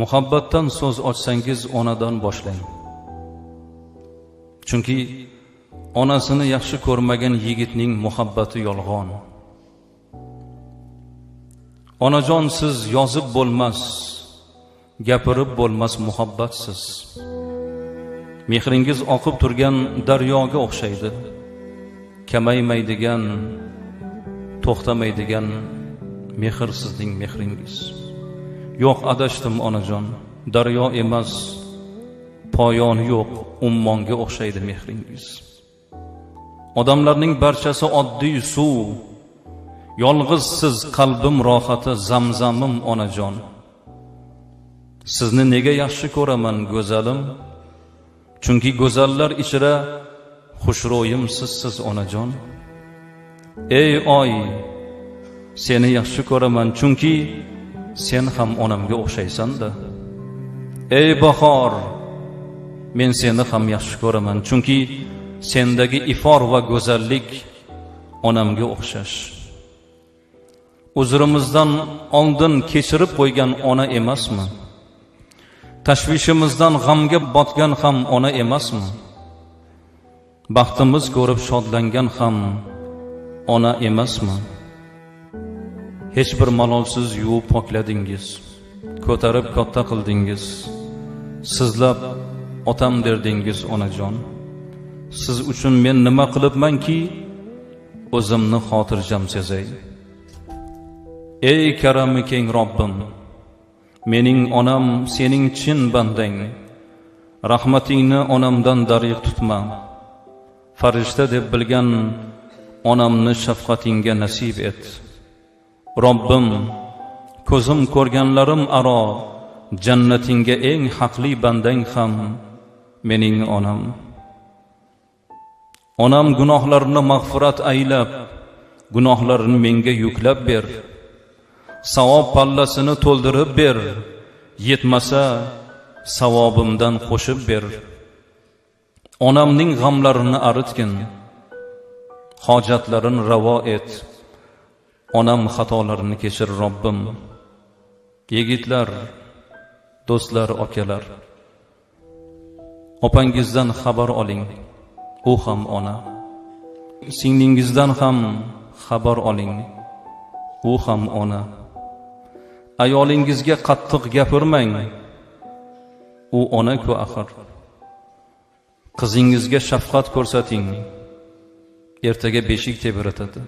Muhabbatdan so'z ochsangiz onadan boshlang. Chunki onasini yaxshi ko'rmagan yigitning muhabbati yolg'on. Onajon, siz yozib bo'lmas, gapirib bo'lmas muhabbatsiz. Mehringiz oqib turgan daryoga o'xshaydi. Kamaymaydigan, to'xtamaydigan mehr sizning mehringiz. Yo'q, adashdim onajon, daryo emas, poyoni yo'q, ummonga o'xshaydi mehringiz. Odamlarning barchasi oddiy suv, yolg'iz siz qalbim rohati, zamzamim onajon. Sizni nega yaxshi ko'raman go'zalim? Chunki go'zallar ichra xushro'yim sizsiz onajon. Ey oy, seni yaxshi ko'raman chunki sen ham onamga o'xshaysan-da. Ey bahor, men seni ham yaxshi ko'raman chunki sendagi ifor va go'zallik onamga o'xshash. Uzrimizdan oldin kechirib qo'ygan ona emasmi? Tashvishimizdan g'amga botgan ham ona emasmi? Baxtimiz ko'rib shodlangan ham ona emasmi? Hech bir malolsiz yuvib pokladingiz, ko'tarib katta qildingiz, sizlab otam derdingiz onajon. Siz uchun men nima qilibmanki, o'zimni xotirjam sezay. Ey karami keng Robbim, mening onam sening chin bandang. Rahmatingni onamdan dariq tutma. Farishta deb bilgan onamni shafqatingga nasib et. Robbim, ko'zim ko'rganlarim aro jannatingga eng haqli bandang ham mening onam. Onam gunohlarini mag'firat aylab, gunohlarini menga yuklab ber. Savob pallasini to'ldirib ber. Yetmasa savobimdan qo'shib ber. Onamning g'amlarini aritgin, hojatlarini ravo et. Onam xatolarini kechir Robbim. Yigitlar, do'stlar, okalar, opangizdan xabar oling, u ham ona. Singlingizdan ham xabar oling, u ham ona. Ayolingizga qattiq gapirmang, u ona-ku axir. Qizingizga shafqat ko'rsating, ertaga beshik tebratadi.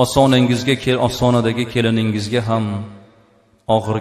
Osonangizga osonadagi keliningizga ham og'ir